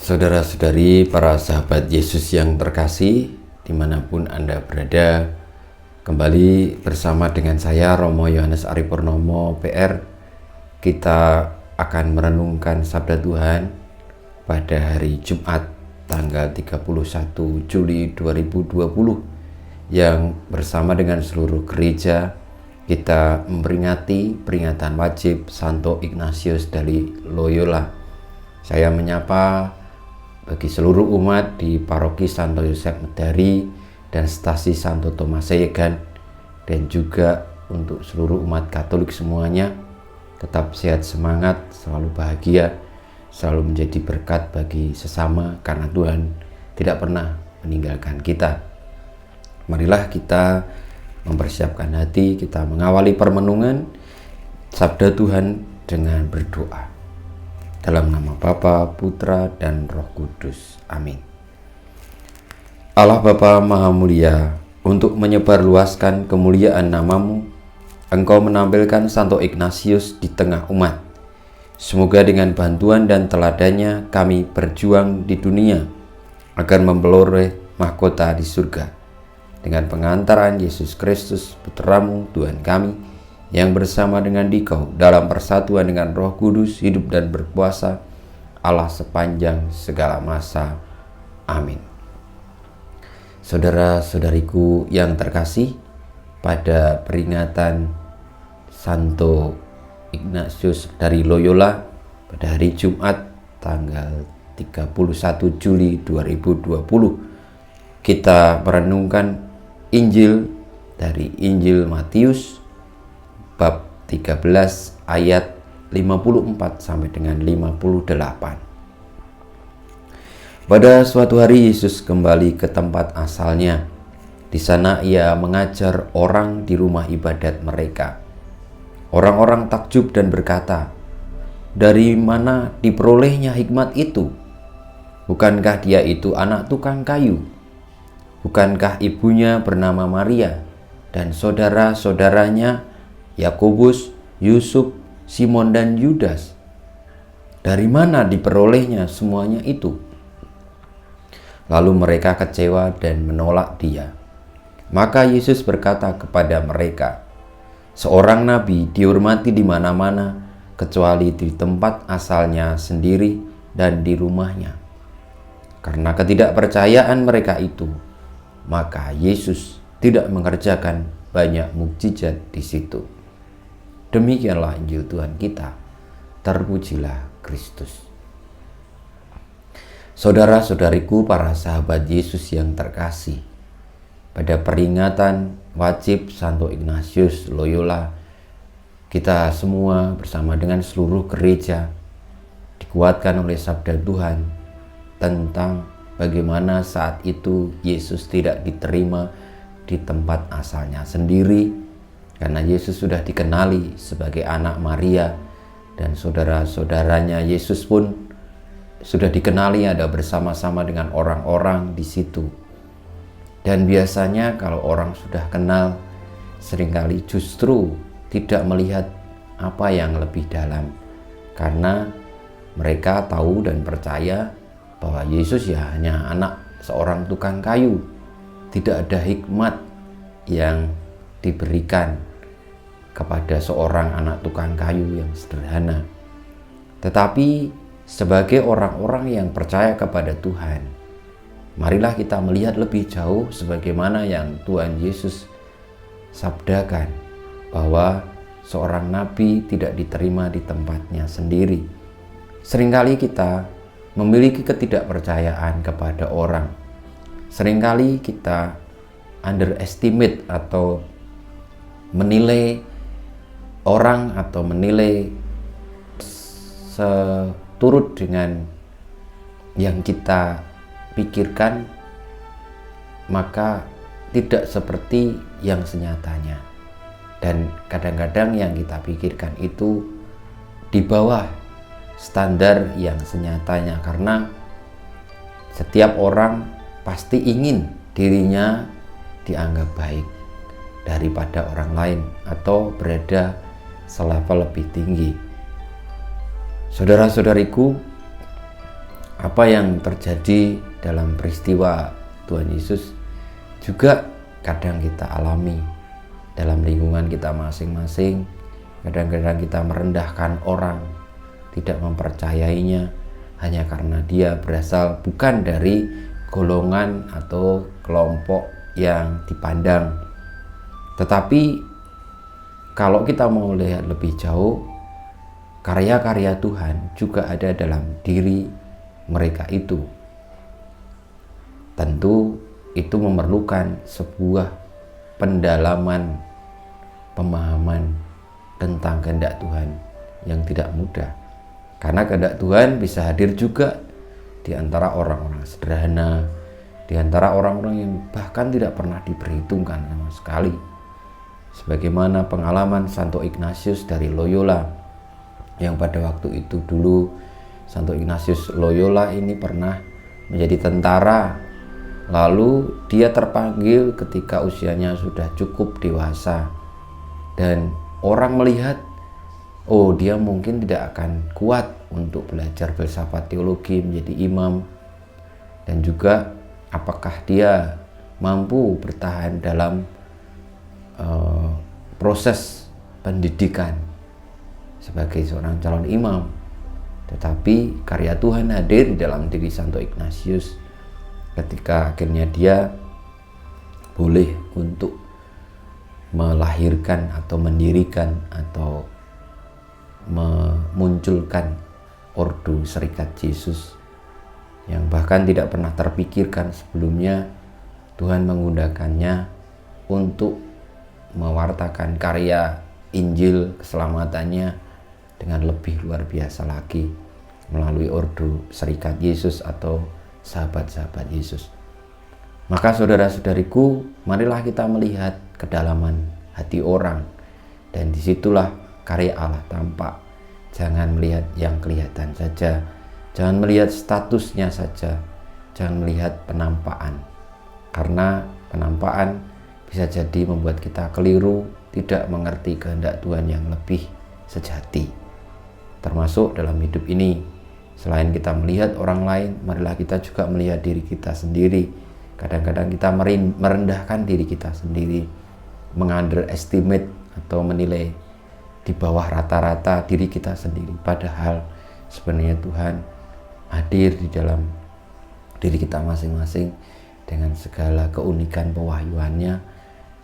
Saudara-saudari, para sahabat Yesus yang terkasih, dimanapun Anda berada, kembali bersama dengan saya, Romo Yohanes Aripurnomo, PR. Kita akan merenungkan Sabda Tuhan pada hari Jumat, tanggal 31 Juli 2020, yang bersama dengan seluruh gereja, kita memperingati peringatan wajib Santo Ignatius dari Loyola. Saya menyapa bagi seluruh umat di Paroki Santo Yosef Medari dan Stasi Santo Thomas Yegan, dan juga untuk seluruh umat Katolik semuanya, tetap sehat semangat, selalu bahagia, selalu menjadi berkat bagi sesama, karena Tuhan tidak pernah meninggalkan kita. Marilah kita mempersiapkan hati, kita mengawali permenungan Sabda Tuhan dengan berdoa. Dalam nama Bapa, Putra, dan Roh Kudus. Amin. Allah Bapa Maha Mulia, untuk menyebarluaskan kemuliaan nama-Mu, Engkau menampilkan Santo Ignatius di tengah umat. Semoga dengan bantuan dan teladannya kami berjuang di dunia agar memperoleh mahkota di surga. Dengan pengantaran Yesus Kristus, Putra-Mu, Tuhan kami, yang bersama dengan Dikau dalam persatuan dengan Roh Kudus, hidup dan berkuasa Allah sepanjang segala masa. Amin. Saudara-saudariku yang terkasih, pada peringatan Santo Ignatius dari Loyola pada hari Jumat tanggal 31 Juli 2020, kita merenungkan Injil dari Injil Matius bab 13 ayat 54 sampai dengan 58. Pada suatu hari Yesus kembali ke tempat asalnya. Di sana ia mengajar orang di rumah ibadat mereka. Orang-orang takjub dan berkata, "Dari mana diperolehnya hikmat itu? Bukankah dia itu anak tukang kayu? Bukankah ibunya bernama Maria dan saudara-saudaranya Yakobus, Yusuf, Simon, dan Yudas? Dari mana diperolehnya semuanya itu?" Lalu mereka kecewa dan menolak dia. Maka Yesus berkata kepada mereka, "Seorang nabi dihormati di mana-mana kecuali di tempat asalnya sendiri dan di rumahnya." Karena ketidakpercayaan mereka itu, maka Yesus tidak mengerjakan banyak mukjizat di situ. Demikianlah Injil Tuhan kita. Terpujilah Kristus. Saudara-saudariku, para sahabat Yesus yang terkasih, pada peringatan wajib Santo Ignatius Loyola, kita semua bersama dengan seluruh gereja dikuatkan oleh sabda Tuhan tentang bagaimana saat itu Yesus tidak diterima di tempat asalnya sendiri, karena Yesus sudah dikenali sebagai anak Maria, dan saudara-saudaranya Yesus pun sudah dikenali ada bersama-sama dengan orang-orang di situ. Dan biasanya kalau orang sudah kenal, seringkali justru tidak melihat apa yang lebih dalam, karena mereka tahu dan percaya bahwa Yesus ya hanya anak seorang tukang kayu. Tidak ada hikmat yang diberikan kepada seorang anak tukang kayu yang sederhana. Tetapi sebagai orang-orang yang percaya kepada Tuhan, marilah kita melihat lebih jauh sebagaimana yang Tuhan Yesus sabdakan, bahwa seorang nabi tidak diterima di tempatnya sendiri. Seringkali kita memiliki ketidakpercayaan kepada orang. Seringkali kita underestimate atau menilai orang atau menilai seturut dengan yang kita pikirkan, maka tidak seperti yang senyatanya. Dan kadang-kadang yang kita pikirkan itu di bawah standar yang senyatanya, karena setiap orang pasti ingin dirinya dianggap baik daripada orang lain atau berada selevel lebih tinggi. Saudara-saudariku, apa yang terjadi dalam peristiwa Tuhan Yesus juga kadang kita alami dalam lingkungan kita masing-masing. Kadang-kadang kita merendahkan orang, tidak mempercayainya hanya karena dia berasal bukan dari golongan atau kelompok yang dipandang. Tetapi kalau kita mau lihat lebih jauh, karya-karya Tuhan juga ada dalam diri mereka itu. Tentu itu memerlukan sebuah pendalaman, pemahaman tentang kehendak Tuhan yang tidak mudah. Karena kehendak Tuhan bisa hadir juga di antara orang-orang sederhana, di antara orang-orang yang bahkan tidak pernah diperhitungkan sama sekali. Sebagaimana pengalaman Santo Ignatius dari Loyola, yang pada waktu itu dulu Santo Ignatius Loyola ini pernah menjadi tentara. Lalu dia terpanggil ketika usianya sudah cukup dewasa, dan orang melihat, oh dia mungkin tidak akan kuat untuk belajar filsafat teologi menjadi imam, dan juga apakah dia mampu bertahan dalam proses pendidikan sebagai seorang calon imam. Tetapi karya Tuhan hadir di dalam diri Santo Ignatius ketika akhirnya dia boleh untuk melahirkan atau mendirikan atau memunculkan Ordo Serikat Yesus yang bahkan tidak pernah terpikirkan sebelumnya. Tuhan menggunakannya untuk mewartakan karya Injil keselamatannya dengan lebih luar biasa lagi melalui Ordo Serikat Yesus atau sahabat-sahabat Yesus. Maka saudara-saudariku, marilah kita melihat kedalaman hati orang, dan disitulah karya Allah tampak. Jangan melihat yang kelihatan saja, jangan melihat statusnya saja, jangan melihat penampakan, karena penampakan bisa jadi membuat kita keliru, tidak mengerti kehendak Tuhan yang lebih sejati. Termasuk dalam hidup ini, selain kita melihat orang lain, marilah kita juga melihat diri kita sendiri. Kadang-kadang kita merendahkan diri kita sendiri, mengunderestimate atau menilai di bawah rata-rata diri kita sendiri. Padahal sebenarnya Tuhan hadir di dalam diri kita masing-masing dengan segala keunikan pewahyuannya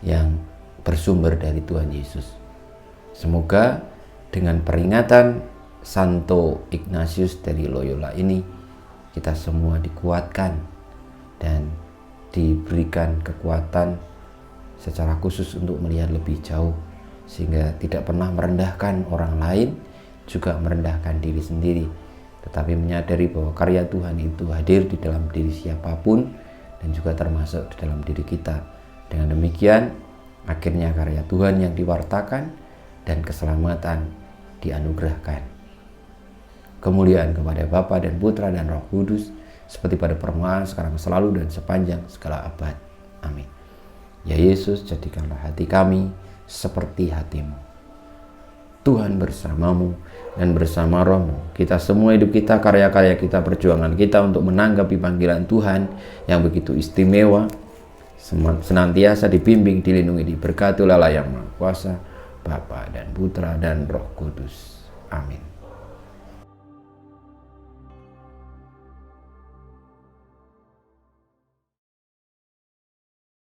yang bersumber dari Tuhan Yesus. Semoga dengan peringatan Santo Ignatius dari Loyola ini, kita semua dikuatkan dan diberikan kekuatan secara khusus untuk melihat lebih jauh, sehingga tidak pernah merendahkan orang lain, juga merendahkan diri sendiri, tetapi menyadari bahwa karya Tuhan itu hadir di dalam diri siapapun dan juga termasuk di dalam diri kita. Dengan demikian, akhirnya karya Tuhan yang diwartakan dan keselamatan dianugerahkan. Kemuliaan kepada Bapa dan Putra dan Roh Kudus, seperti pada permulaan, sekarang, selalu, dan sepanjang segala abad. Amin. Ya Yesus, jadikanlah hati kami seperti hati-Mu. Tuhan bersamamu dan bersama Roh-Mu. Kita semua, hidup kita, karya-karya kita, perjuangan kita untuk menanggapi panggilan Tuhan yang begitu istimewa, senantiasa dibimbing, dilindungi, diberkati oleh Allah yang Maha Kuasa, Bapa dan Putra dan Roh Kudus. Amin.